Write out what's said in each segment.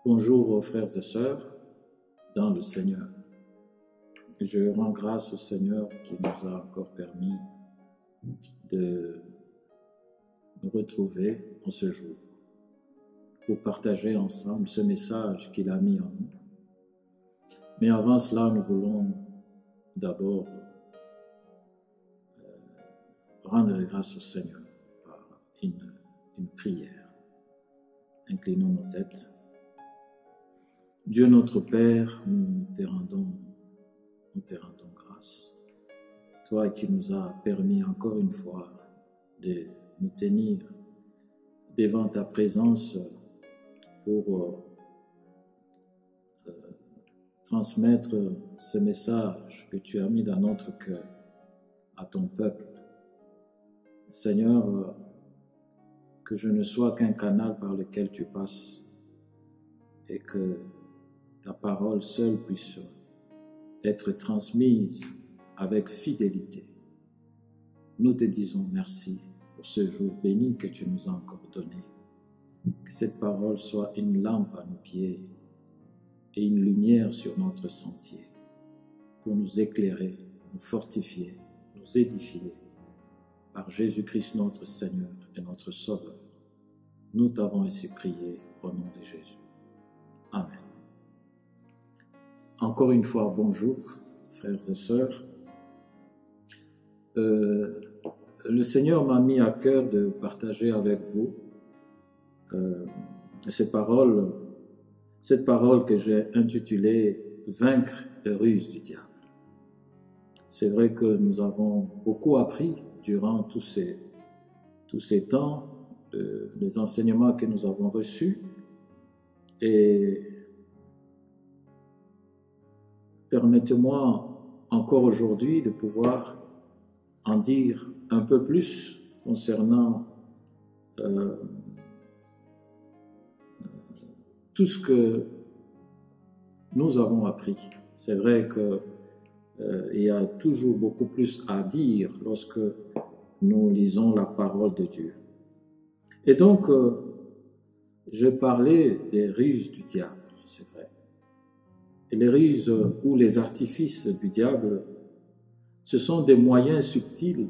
Bonjour aux frères et sœurs dans le Seigneur. Je rends grâce au Seigneur qui nous a encore permis de nous retrouver en ce jour pour partager ensemble ce message qu'il a mis en nous. Mais avant cela, nous voulons d'abord rendre grâce au Seigneur par une prière. Inclinons nos têtes. Dieu notre Père, nous te rendons grâce. Toi qui nous as permis encore une fois de nous tenir devant ta présence pour transmettre ce message que tu as mis dans notre cœur à ton peuple. Seigneur, que je ne sois qu'un canal par lequel tu passes et que ta parole seule puisse être transmise avec fidélité. Nous te disons merci pour ce jour béni que tu nous as encore donné. Que cette parole soit une lampe à nos pieds et une lumière sur notre sentier pour nous éclairer, nous fortifier, nous édifier par Jésus-Christ notre Seigneur et notre Sauveur. Nous t'avons ainsi prié au nom de Jésus. Amen. Encore une fois, bonjour, frères et sœurs. Le Seigneur m'a mis à cœur de partager avec vous cette parole que j'ai intitulée « Vaincre les ruses du diable ». C'est vrai que nous avons beaucoup appris durant tous ces temps, les enseignements que nous avons reçus, et permettez-moi encore aujourd'hui de pouvoir en dire un peu plus concernant tout ce que nous avons appris. C'est vrai qu'il y a toujours beaucoup plus à dire lorsque nous lisons la parole de Dieu. Et donc, je parlais des ruses du diable, c'est vrai. Et les ruses ou les artifices du diable, ce sont des moyens subtils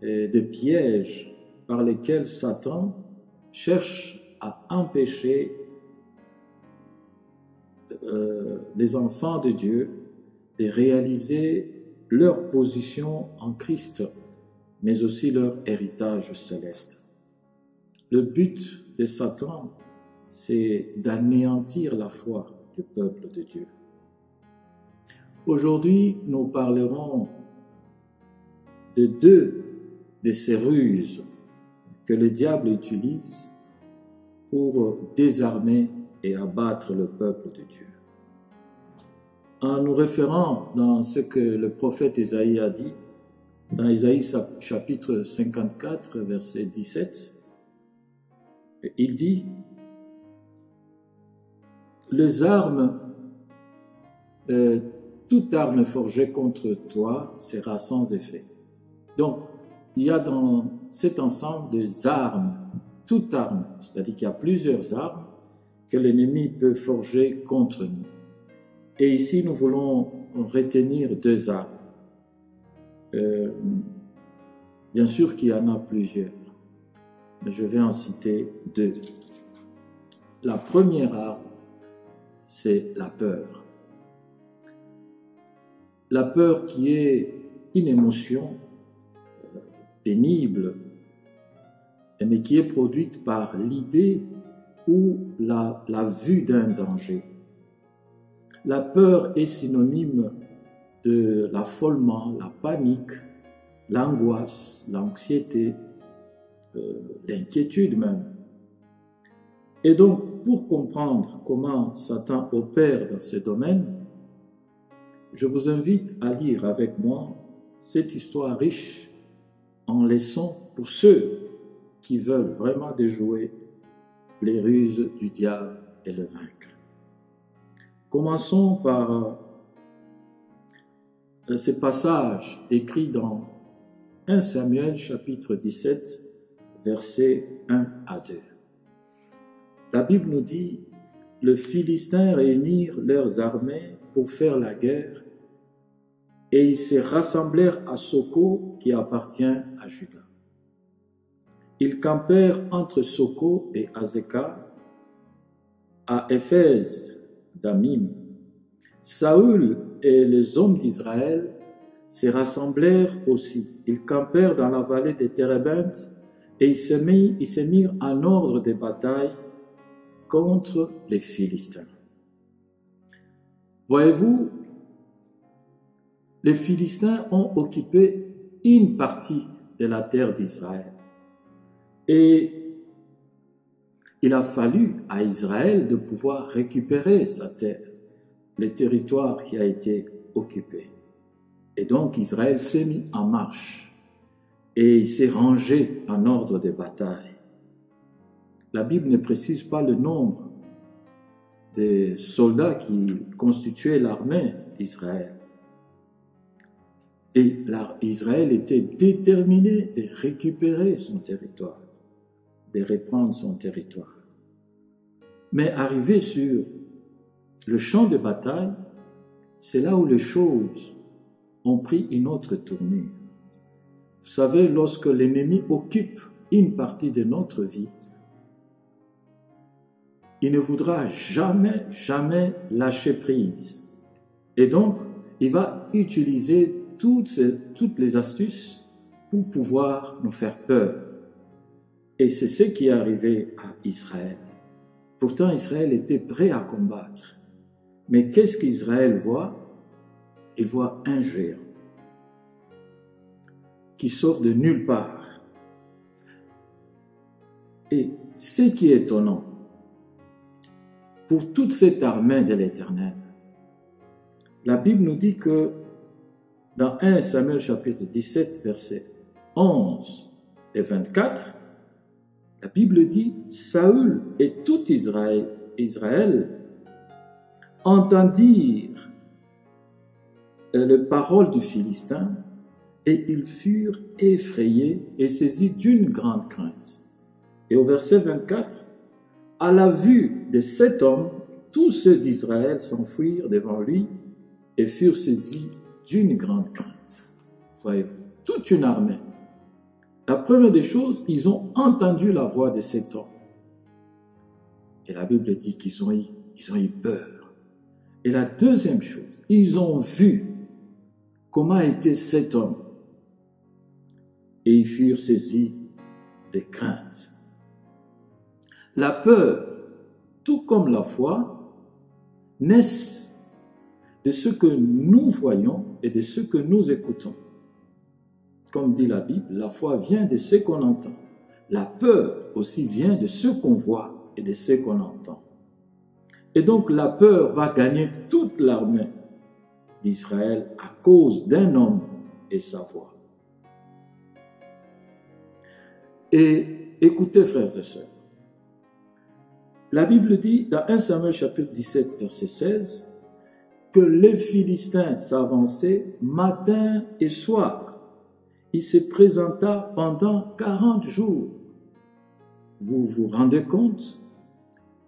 et des pièges par lesquels Satan cherche à empêcher les enfants de Dieu de réaliser leur position en Christ, mais aussi leur héritage céleste. Le but de Satan, c'est d'anéantir la foi du peuple de Dieu. Aujourd'hui, nous parlerons de deux de ces ruses que le diable utilise pour désarmer et abattre le peuple de Dieu. En nous référant dans ce que le prophète Ésaïe a dit, dans Ésaïe chapitre 54, verset 17, il dit « Les armes, toute arme forgée contre toi sera sans effet. » Donc, il y a dans cet ensemble des armes, toute arme, c'est-à-dire qu'il y a plusieurs armes que l'ennemi peut forger contre nous. Et ici, nous voulons retenir deux armes. Bien sûr qu'il y en a plusieurs, mais je vais en citer deux. La première arme, c'est la peur. La peur qui est une émotion pénible, mais qui est produite par l'idée ou la vue d'un danger. La peur est synonyme de l'affolement, la panique, l'angoisse, l'anxiété, l'inquiétude même. Et donc, pour comprendre comment Satan opère dans ce domaine, je vous invite à lire avec moi cette histoire riche en leçons pour ceux qui veulent vraiment déjouer les ruses du diable et le vaincre. Commençons par ce passage écrit dans 1 Samuel chapitre 17, versets 1 à 2. La Bible nous dit les Philistins réunirent leurs armées pour faire la guerre, et ils se rassemblèrent à Soko, qui appartient à Juda. Ils campèrent entre Soko et Azekah, à Éphèse d'Amim. Saül et les hommes d'Israël se rassemblèrent aussi. Ils campèrent dans la vallée des Térébintes et ils se mirent en ordre de bataille contre les Philistins. Voyez-vous, les Philistins ont occupé une partie de la terre d'Israël. Et il a fallu à Israël de pouvoir récupérer sa terre, le territoire qui a été occupé. Et donc Israël s'est mis en marche et il s'est rangé en ordre de bataille. La Bible ne précise pas le nombre des soldats qui constituaient l'armée d'Israël. Et Israël était déterminé de récupérer son territoire, de reprendre son territoire. Mais arrivé sur le champ de bataille, c'est là où les choses ont pris une autre tournure. Vous savez, lorsque l'ennemi occupe une partie de notre vie, il ne voudra jamais, jamais lâcher prise. Et donc, il va utiliser toutes les astuces pour pouvoir nous faire peur. Et c'est ce qui est arrivé à Israël. Pourtant, Israël était prêt à combattre. Mais qu'est-ce qu'Israël voit? Il voit un géant qui sort de nulle part. Et ce qui est étonnant, pour toute cette armée de l'Éternel, la Bible nous dit que dans 1 Samuel chapitre 17, versets 11 et 24, la Bible dit « Saül et tout Israël entendirent les paroles du Philistin et ils furent effrayés et saisis d'une grande crainte. » Et au verset 24, « À la vue de cet homme, tous ceux d'Israël s'enfuirent devant lui et furent saisis d'une grande crainte. » Voyez-vous, toute une armée. La première des choses, ils ont entendu la voix de cet homme. Et la Bible dit qu'ils ont eu peur. Et la deuxième chose, ils ont vu comment était cet homme. Et ils furent saisis de crainte. La peur, tout comme la foi, naissent de ce que nous voyons et de ce que nous écoutons. Comme dit la Bible, la foi vient de ce qu'on entend. La peur aussi vient de ce qu'on voit et de ce qu'on entend. Et donc la peur va gagner toute l'armée d'Israël à cause d'un homme et sa voix. Et écoutez, frères et sœurs, la Bible dit dans 1 Samuel chapitre 17, verset 16, que les Philistins s'avançaient matin et soir. Il se présenta pendant 40 jours. Vous vous rendez compte?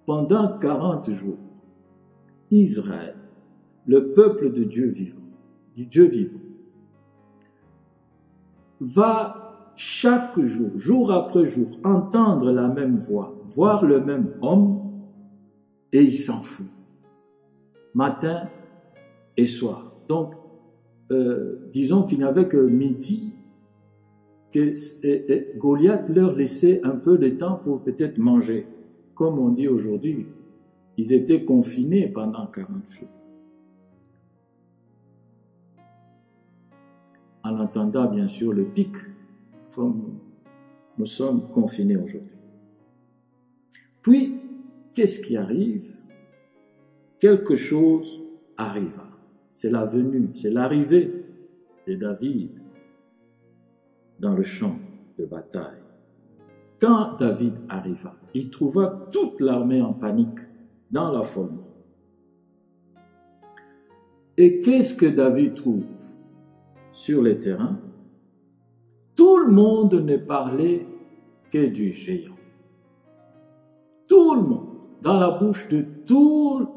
Pendant 40 jours, Israël, le peuple de Dieu vivant, du Dieu vivant, va chaque jour, jour après jour, entendre la même voix, voir le même homme, et il s'en fout. Matin et soir. Donc, disons qu'il n'y avait que midi, que Goliath leur laissait un peu de temps pour peut-être manger. Comme on dit aujourd'hui, ils étaient confinés pendant 40 jours. En attendant bien sûr le pic, comme nous sommes confinés aujourd'hui. Puis, qu'est-ce qui arrive? Quelque chose arriva. C'est la venue, c'est l'arrivée de David dans le champ de bataille. Quand David arriva, il trouva toute l'armée en panique, dans l'affolement. Et qu'est-ce que David trouve sur les terrains? Tout le monde ne parlait que du géant. Tout le monde. dans la bouche de tous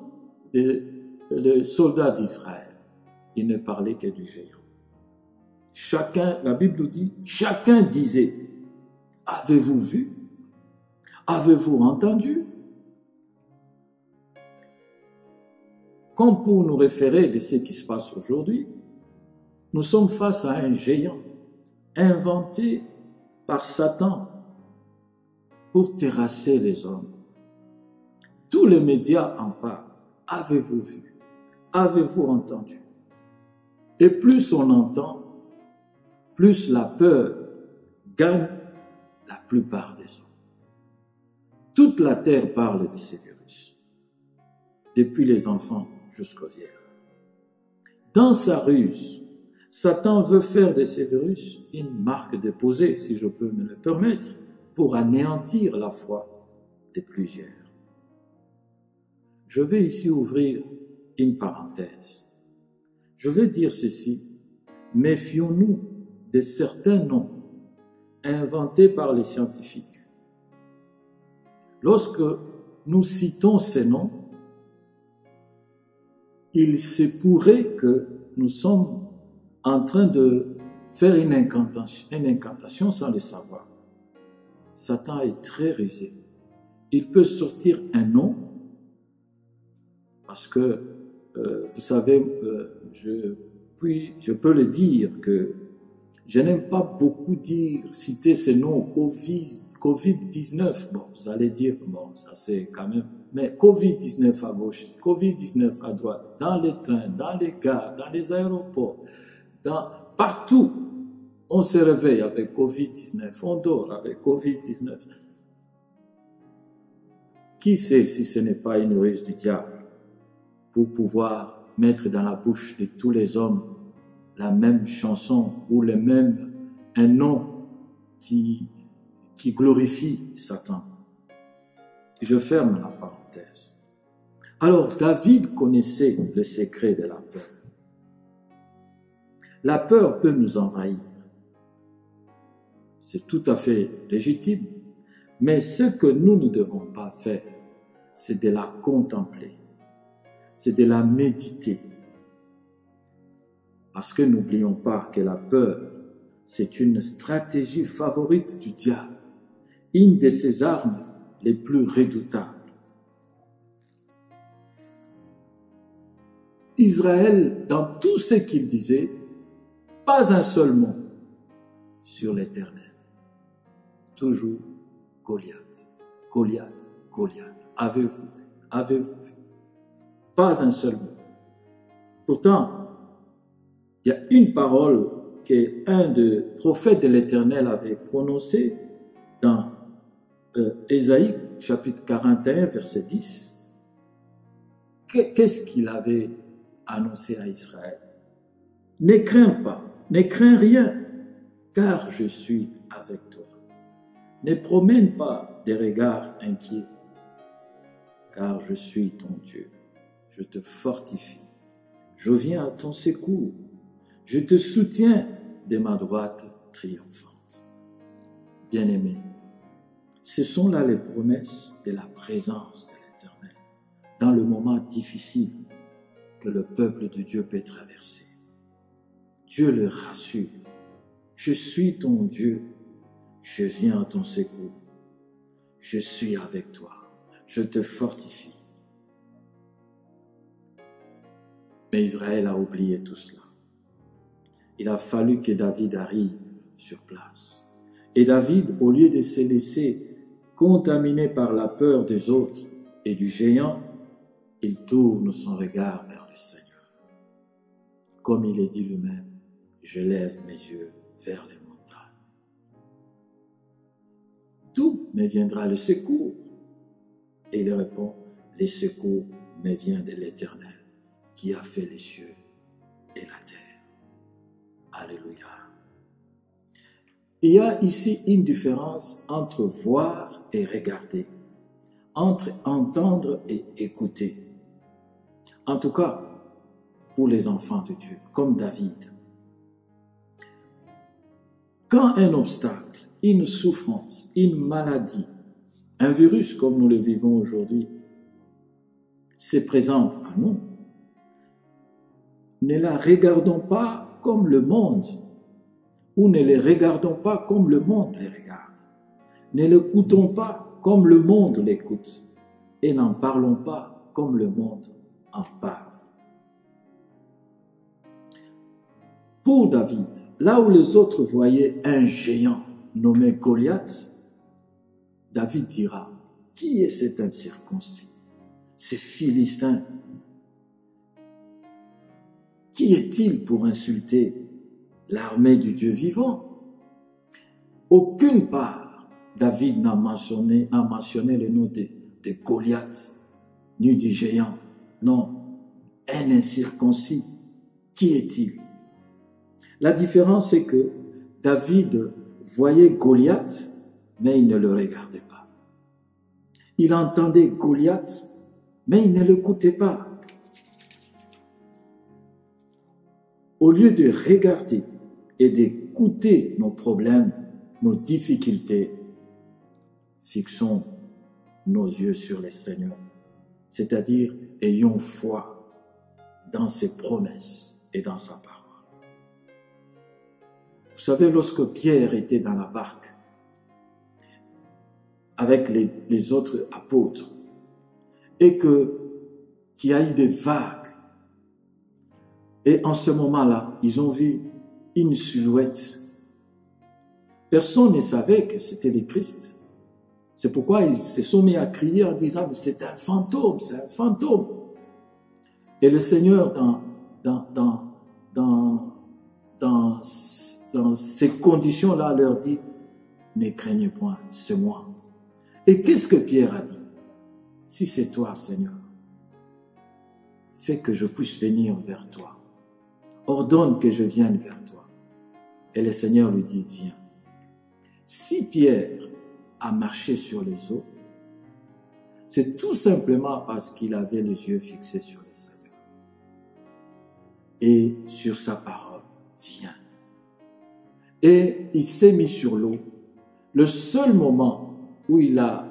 les soldats d'Israël. Il ne parlait que du géant. Chacun, la Bible nous dit, chacun disait, avez-vous vu? Avez-vous entendu? Comme pour nous référer de ce qui se passe aujourd'hui, nous sommes face à un géant inventé par Satan pour terrasser les hommes. Tous les médias en parlent. Avez-vous vu? Avez-vous entendu? Et plus on entend, plus la peur gagne la plupart des hommes. Toute la terre parle de ces virus, depuis les enfants jusqu'aux vieillards. Dans sa ruse, Satan veut faire de ces virus une marque déposée, si je peux me le permettre, pour anéantir la foi de plusieurs. Je vais ici ouvrir une parenthèse. Je vais dire ceci, méfions-nous de certains noms inventés par les scientifiques. Lorsque nous citons ces noms, il se pourrait que nous sommes en train de faire une incantation sans le savoir. Satan est très rusé. Il peut sortir un nom, parce que, vous savez, je peux le dire que je n'aime pas beaucoup citer ces noms, Covid-19. Bon, vous allez dire, bon, ça c'est quand même, mais Covid-19 à gauche, Covid-19 à droite, dans les trains, dans les gares, dans les aéroports, partout, on se réveille avec Covid-19, on dort avec Covid-19. Qui sait si ce n'est pas une ruse du diable pour pouvoir mettre dans la bouche de tous les hommes la même chanson ou un nom qui glorifie Satan. Je ferme la parenthèse. Alors, David connaissait le secret de la peur. La peur peut nous envahir. C'est tout à fait légitime. Mais ce que nous ne devons pas faire, c'est de la contempler. C'est de la méditer. Parce que n'oublions pas que la peur, c'est une stratégie favorite du diable, une de ses armes les plus redoutables. Israël, dans tout ce qu'il disait, pas un seul mot sur l'Éternel. Toujours Goliath, Goliath, Goliath. Avez-vous vu? Avez-vous vu? Pas un seul mot. Pourtant, il y a une parole qu'un des prophètes de l'Éternel avait prononcée dans Ésaïe, chapitre 41, verset 10. Qu'est-ce qu'il avait annoncé à Israël? Ne crains pas, ne crains rien, car je suis avec toi. Ne promène pas des regards inquiets, car je suis ton Dieu. Je te fortifie. Je viens à ton secours. Je te soutiens de ma droite triomphante. Bien-aimés, ce sont là les promesses de la présence de l'Éternel dans le moment difficile que le peuple de Dieu peut traverser. Dieu le rassure. Je suis ton Dieu. Je viens à ton secours. Je suis avec toi. Je te fortifie. Mais Israël a oublié tout cela. Il a fallu que David arrive sur place. Et David, au lieu de se laisser contaminer par la peur des autres et du géant, il tourne son regard vers le Seigneur. Comme il est dit lui-même, je lève mes yeux vers les montagnes. D'où me viendra le secours? Et il répond, le secours me vient de l'Éternel qui a fait les cieux et la terre. Alléluia. Il y a ici une différence entre voir et regarder, entre entendre et écouter. En tout cas, pour les enfants de Dieu, comme David. Quand un obstacle, une souffrance, une maladie, un virus comme nous le vivons aujourd'hui, se présente à nous, ne la regardons pas comme le monde, ou ne les regardons pas comme le monde les regarde. Ne l'écoutons pas comme le monde l'écoute, et n'en parlons pas comme le monde en parle. Pour David, là où les autres voyaient un géant nommé Goliath, David dira, qui est cet incirconcis, ce Philistin? Qui est-il pour insulter l'armée du Dieu vivant? Aucune part, David n'a mentionné le nom de Goliath, ni du géant. Non, un incirconcis. Qui est-il? La différence est que David voyait Goliath, mais il ne le regardait pas. Il entendait Goliath, mais il ne l'écoutait pas. Au lieu de regarder et d'écouter nos problèmes, nos difficultés, fixons nos yeux sur le Seigneur, c'est-à-dire ayons foi dans ses promesses et dans sa parole. Vous savez, lorsque Pierre était dans la barque avec les autres apôtres et qu'il y a eu des vagues, et en ce moment-là, ils ont vu une silhouette. Personne ne savait que c'était le Christ. C'est pourquoi ils se sont mis à crier en disant, mais c'est un fantôme, c'est un fantôme. Et le Seigneur, dans ces conditions-là, leur dit, ne craignez point, c'est moi. Et qu'est-ce que Pierre a dit? Si c'est toi, Seigneur, fais que je puisse venir vers toi. Ordonne que je vienne vers toi. Et le Seigneur lui dit, viens. Si Pierre a marché sur les eaux, c'est tout simplement parce qu'il avait les yeux fixés sur le Seigneur. Et sur sa parole, viens. Et il s'est mis sur l'eau. Le seul moment où il a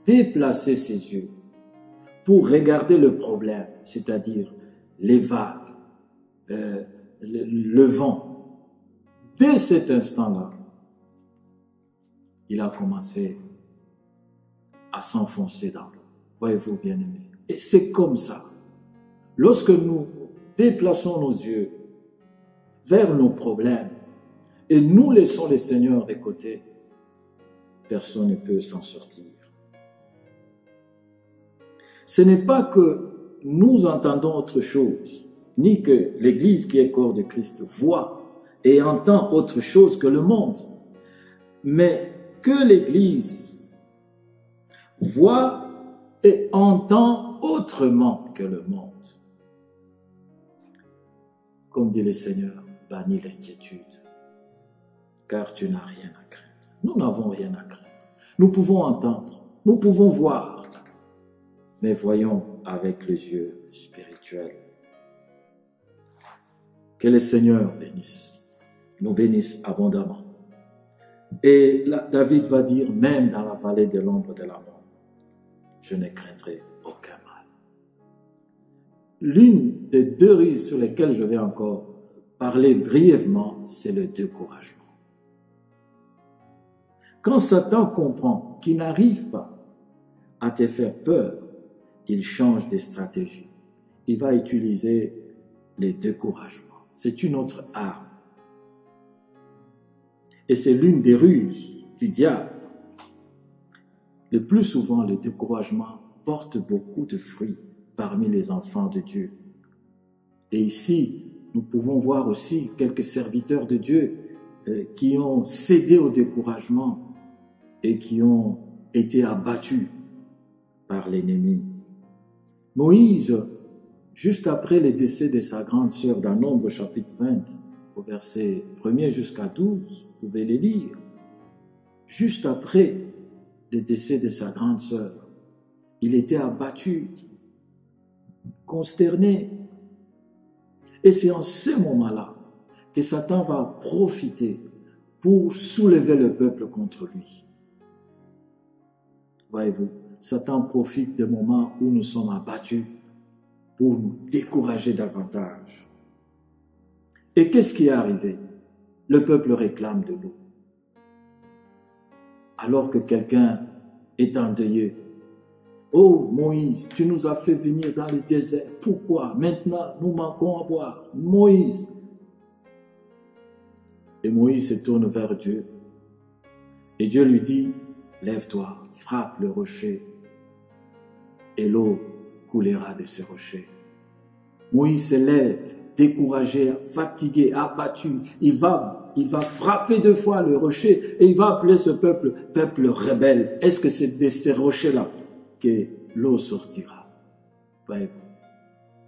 déplacé ses yeux pour regarder le problème, c'est-à-dire les vagues, le vent, dès cet instant-là, il a commencé à s'enfoncer dans l'eau. Voyez-vous, bien-aimés. Et c'est comme ça. Lorsque nous déplaçons nos yeux vers nos problèmes et nous laissons le Seigneur de côté, personne ne peut s'en sortir. Ce n'est pas que nous entendons autre chose, ni que l'Église qui est corps de Christ voit et entend autre chose que le monde, mais que l'Église voit et entend autrement que le monde. Comme dit le Seigneur, bannis l'inquiétude, car tu n'as rien à craindre. Nous n'avons rien à craindre. Nous pouvons entendre, nous pouvons voir, mais voyons avec les yeux spirituels. Que le Seigneur nous bénisse abondamment. Et là, David va dire, même dans la vallée de l'ombre de la mort, je ne craindrai aucun mal. L'une des deux ruses sur lesquelles je vais encore parler brièvement, c'est le découragement. Quand Satan comprend qu'il n'arrive pas à te faire peur, il change de stratégie. Il va utiliser les découragements. C'est une autre arme. Et c'est l'une des ruses du diable. Le plus souvent, le découragement porte beaucoup de fruits parmi les enfants de Dieu. Et ici, nous pouvons voir aussi quelques serviteurs de Dieu qui ont cédé au découragement et qui ont été abattus par l'ennemi. Moïse, juste après le décès de sa grande sœur, dans Nombre chapitre 20, au verset 1er jusqu'à 12, vous pouvez les lire. Juste après le décès de sa grande sœur, il était abattu, consterné. Et c'est en ce moment-là que Satan va profiter pour soulever le peuple contre lui. Voyez-vous, Satan profite des moments où nous sommes abattus pour nous décourager davantage. Et qu'est-ce qui est arrivé? Le peuple réclame de l'eau. Alors que quelqu'un est endeuillé. Oh Moïse, tu nous as fait venir dans le désert. Pourquoi? Maintenant, nous manquons à boire. Moïse. Et Moïse se tourne vers Dieu. Et Dieu lui dit, lève-toi, frappe le rocher. Et l'eau coulera de ce rocher. Moïse se lève, découragé, fatigué, abattu. Il va frapper 2 fois le rocher et il va appeler ce peuple rebelle. Est-ce que c'est de ces rochers-là que l'eau sortira?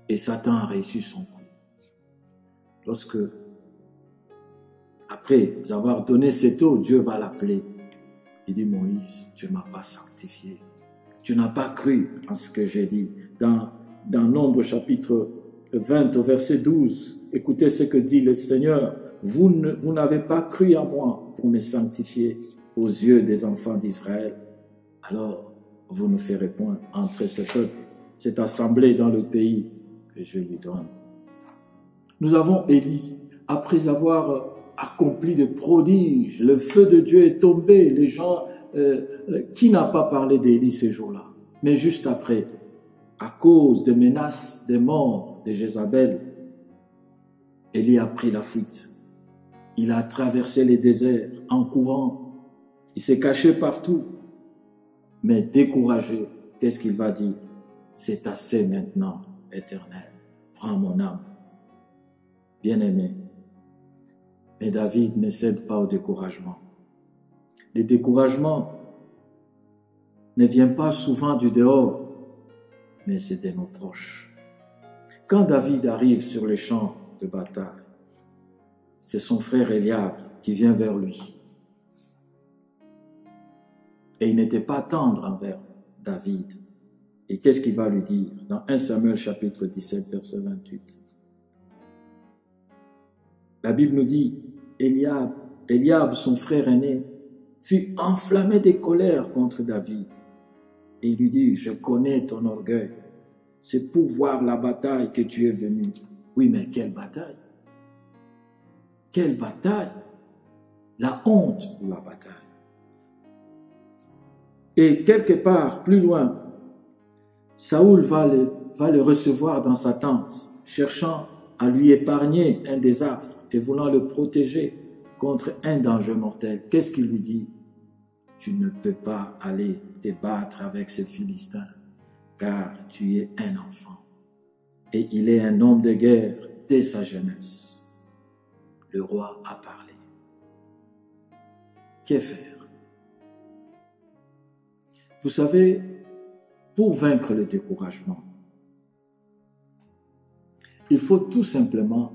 Et Satan a réussi son coup. Lorsque, après avoir donné cette eau, Dieu va l'appeler. Il dit, Moïse, tu ne m'as pas sanctifié. Tu n'as pas cru en ce que j'ai dit. Dans Nombre chapitre 20 au verset 12, écoutez ce que dit le Seigneur. Vous n'avez pas cru en moi pour me sanctifier aux yeux des enfants d'Israël. Alors, vous ne ferez point entrer ce peuple, cette assemblée dans le pays que je lui donne. Nous avons Élie, après avoir accompli des prodiges, le feu de Dieu est tombé, les gens, qui n'a pas parlé d'Élie ces jours-là? Mais juste après, à cause des menaces des morts de Jézabel, Élie a pris la fuite. Il a traversé les déserts en courant. Il s'est caché partout. Mais découragé, qu'est-ce qu'il va dire? C'est assez maintenant, Éternel. Prends mon âme. Bien-aimé. Mais David ne cède pas au découragement. Le découragement ne vient pas souvent du dehors, mais c'est de nos proches. Quand David arrive sur les champs de bataille, c'est son frère Eliab qui vient vers lui. Et il n'était pas tendre envers David. Et qu'est-ce qu'il va lui dire? Dans 1 Samuel chapitre 17, verset 28. La Bible nous dit, Eliab, son frère aîné, fut enflammé de colère contre David. Et il lui dit, je connais ton orgueil. C'est pour voir la bataille que tu es venu. Oui, mais quelle bataille? Quelle bataille? La honte pour la bataille. Et quelque part, plus loin, Saoul va le recevoir dans sa tente, cherchant à lui épargner un désastre et voulant le protéger contre un danger mortel. Qu'est-ce qu'il lui dit? Tu ne peux pas aller te battre avec ces Philistins, car tu es un enfant. Et il est un homme de guerre dès sa jeunesse. Le roi a parlé. Que faire? Vous savez, pour vaincre le découragement, il faut tout simplement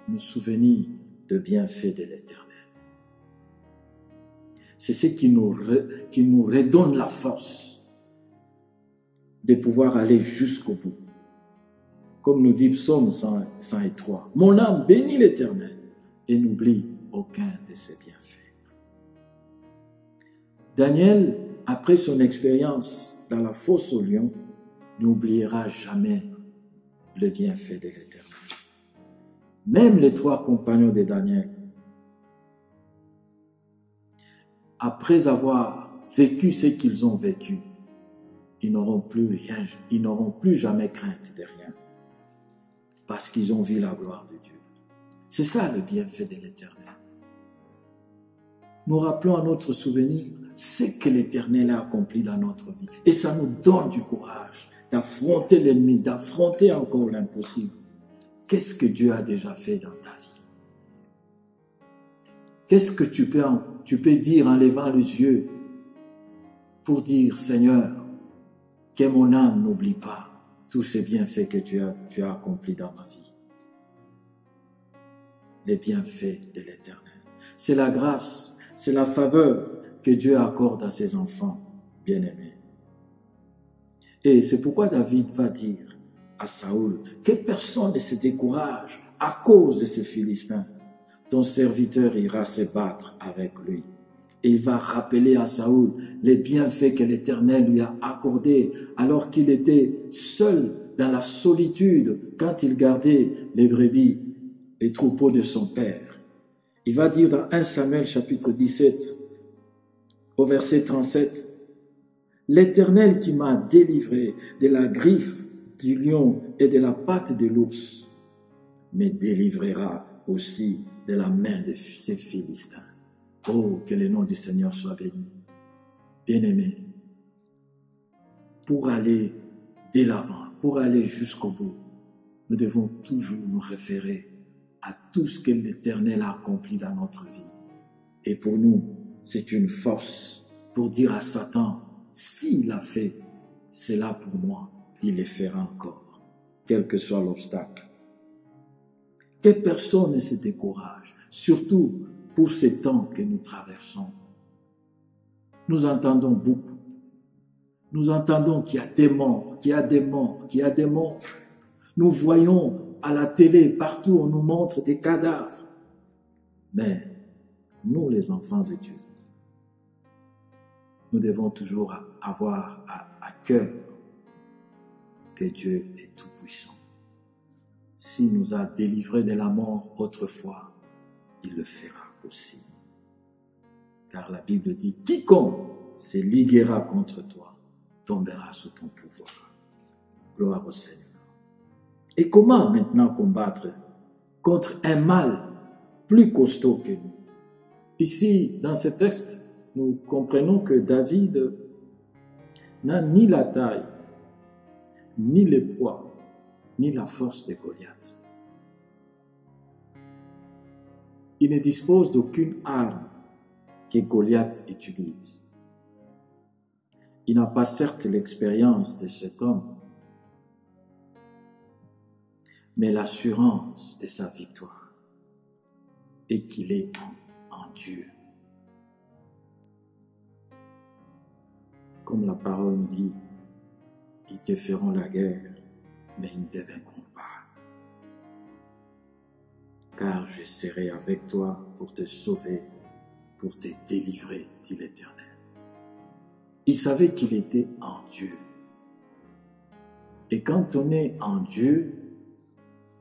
nous souvenir des bienfaits de l'Éternel. C'est ce qui nous redonne la force de pouvoir aller jusqu'au bout. Comme nous dit Psaume 103, « Mon âme bénit l'Éternel et n'oublie aucun de ses bienfaits. » Daniel, après son expérience dans la fosse au lion, n'oubliera jamais le bienfait de l'Éternel. Même les 3 compagnons de Daniel, après avoir vécu ce qu'ils ont vécu, ils n'auront plus rien, ils n'auront plus jamais crainte de rien, parce qu'ils ont vu la gloire de Dieu. C'est ça le bienfait de l'Éternel. Nous rappelons à notre souvenir ce que l'Éternel a accompli dans notre vie. Et ça nous donne du courage d'affronter l'ennemi, d'affronter encore l'impossible. Qu'est-ce que Dieu a déjà fait dans ta vie? Qu'est-ce que tu peux dire en levant les yeux pour dire, Seigneur, que mon âme n'oublie pas tous ces bienfaits que tu as accomplis dans ma vie. Les bienfaits de l'Éternel. C'est la grâce, c'est la faveur que Dieu accorde à ses enfants bien-aimés. Et c'est pourquoi David va dire à Saoul que personne ne se décourage à cause de ces Philistins. Ton serviteur ira se battre avec lui. et il va rappeler à Saoul les bienfaits que l'Éternel lui a accordés alors qu'il était seul dans la solitude quand il gardait les brebis, les troupeaux de son père. Il va dire dans 1 Samuel chapitre 17 au verset 37, « L'Éternel qui m'a délivré de la griffe du lion et de la patte de l'ours me délivrera aussi de la main de ces Philistins. » Oh, que le nom du Seigneur soit béni. Bien-aimés, pour aller de l'avant, pour aller jusqu'au bout, nous devons toujours nous référer à tout ce que l'Éternel a accompli dans notre vie. Et pour nous, c'est une force pour dire à Satan, s'il a fait cela pour moi, il le fera encore, quel que soit l'obstacle. Que personne ne se décourage, surtout pour ces temps que nous traversons. Nous entendons beaucoup. Nous entendons qu'il y a des morts, qu'il y a des morts, qu'il y a des morts. Nous voyons à la télé, partout, on nous montre des cadavres. Mais nous, les enfants de Dieu, nous devons toujours avoir à cœur que Dieu est tout-puissant. S'il nous a délivrés de la mort autrefois, il le fera aussi. Car la Bible dit, quiconque se liguera contre toi tombera sous ton pouvoir. Gloire au Seigneur. Et comment maintenant combattre contre un mal plus costaud que nous? Ici, dans ce texte, nous comprenons que David n'a ni la taille, ni le poids, ni la force de Goliath. Il ne dispose d'aucune arme que Goliath utilise. Il n'a pas certes l'expérience de cet homme, mais l'assurance de sa victoire et qu'il est en Dieu. Comme la parole nous dit, ils te feront la guerre, mais ils ne te vaincront pas. Car je serai avec toi pour te sauver, pour te délivrer, dit l'Éternel. Il savait qu'il était en Dieu. Et quand on est en Dieu,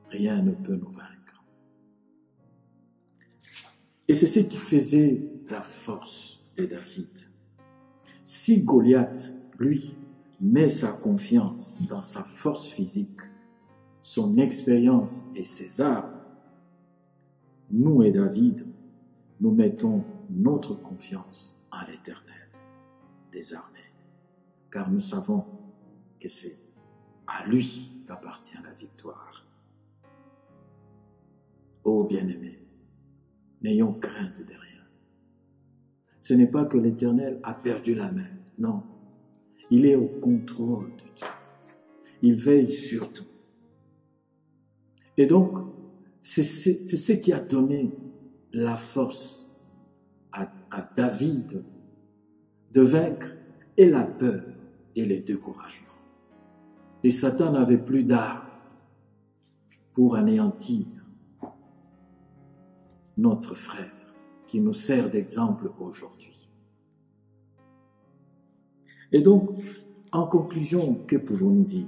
rien ne peut nous vaincre. Et c'est ce qui faisait la force de David. Si Goliath, lui, met sa confiance dans sa force physique, son expérience et ses armes, nous et David, nous mettons notre confiance en l'Éternel des armées, car nous savons que c'est à lui qu'appartient la victoire. Ô bien-aimés, n'ayons crainte de rien. Ce n'est pas que l'Éternel a perdu la main, non. Il est au contrôle de Dieu. Il veille sur tout. Et donc, c'est ce qui a donné la force à David de vaincre et la peur et les découragements. Et Satan n'avait plus d'armes pour anéantir notre frère qui nous sert d'exemple aujourd'hui. Et donc, en conclusion, que pouvons-nous dire?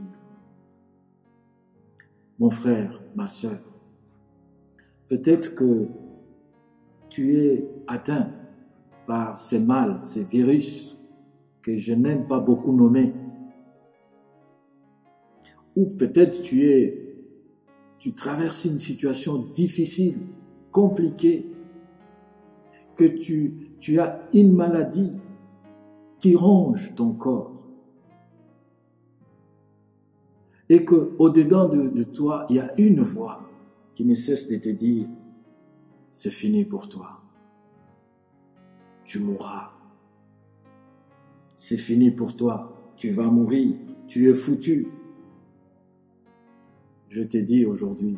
Mon frère, ma sœur, peut-être que tu es atteint par ces mâles, ces virus que je n'aime pas beaucoup nommer. Ou peut-être tu traverses une situation difficile, compliquée, que tu as une maladie qui ronge ton corps. Et qu'au-dedans de toi, il y a une voix qui ne cesse de te dire, c'est fini pour toi. Tu mourras. C'est fini pour toi. Tu vas mourir. Tu es foutu. Je te dis aujourd'hui,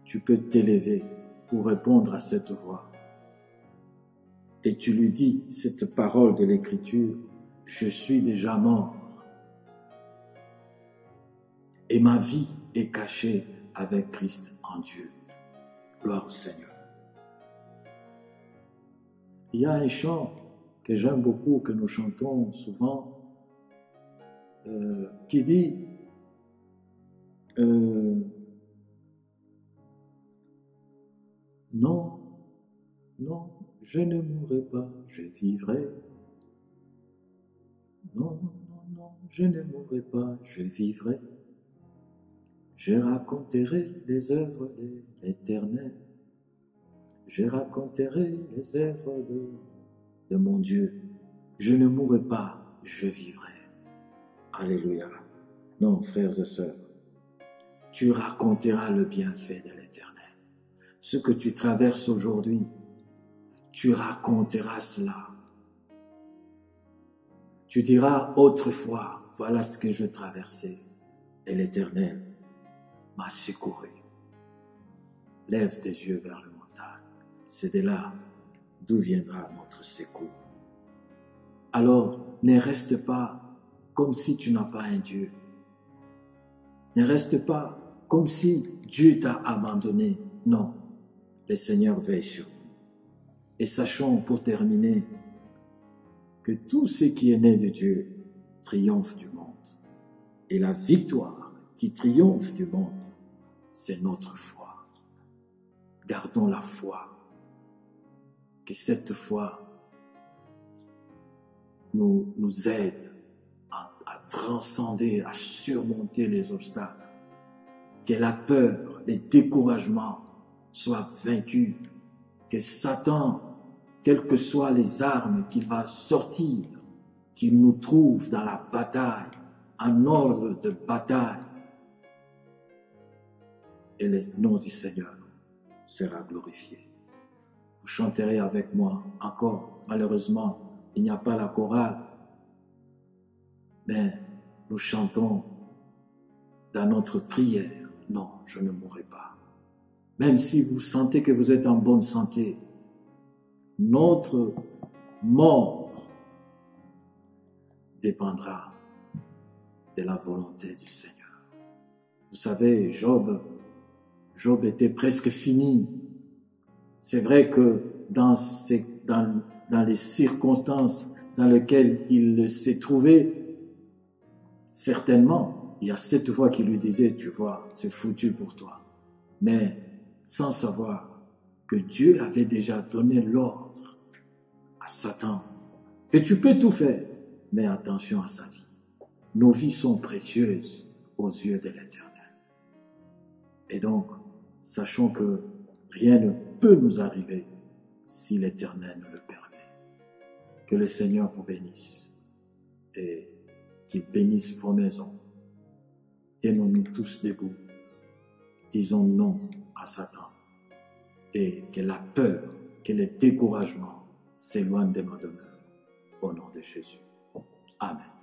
tu peux t'élever pour répondre à cette voix. Et tu lui dis cette parole de l'Écriture, je suis déjà mort. Et ma vie est cachée avec Christ en Dieu. Gloire au Seigneur. Il y a un chant que j'aime beaucoup, que nous chantons souvent, qui dit non, non, je ne mourrai pas, je vivrai. Non, non, non, je ne mourrai pas, je vivrai. Je raconterai les œuvres de l'Éternel. Je raconterai les œuvres de mon Dieu. Je ne mourrai pas, je vivrai. Alléluia. Non, frères et sœurs, tu raconteras le bienfait de l'Éternel. Ce que tu traverses aujourd'hui, tu raconteras cela. Tu diras autrefois, voilà ce que je traversais, et l'Éternel m'a secouru. Lève tes yeux vers le montagne. C'est de là d'où viendra notre secours. Alors, ne reste pas comme si tu n'as pas un Dieu. Ne reste pas comme si Dieu t'a abandonné. Non, le Seigneur veille sur nous. Et sachons pour terminer que tout ce qui est né de Dieu triomphe du monde. Et la victoire qui triomphe du monde, c'est notre foi. Gardons la foi. Que cette foi nous aide à transcender, à surmonter les obstacles. Que la peur, les découragements soient vaincus. Que Satan, quelles que soient les armes qu'il va sortir, qu'il nous trouve dans la bataille, en ordre de bataille, et le nom du Seigneur sera glorifié. Vous chanterez avec moi encore. Malheureusement, il n'y a pas la chorale, mais nous chantons dans notre prière. Non, je ne mourrai pas. Même si vous sentez que vous êtes en bonne santé, notre mort dépendra de la volonté du Seigneur. Vous savez, Job était presque fini. C'est vrai que dans les circonstances dans lesquelles il s'est trouvé, certainement, il y a cette voix qui lui disait, tu vois, c'est foutu pour toi. Mais sans savoir que Dieu avait déjà donné l'ordre à Satan, que tu peux tout faire, mais attention à sa vie. Nos vies sont précieuses aux yeux de l'Éternel. Et donc, sachons que rien ne peut nous arriver si l'Éternel nous le permet. Que le Seigneur vous bénisse et qu'il bénisse vos maisons. Tenons-nous tous debout. Disons non à Satan et que la peur, que le découragement s'éloignent de nos demeures. Au nom de Jésus. Amen.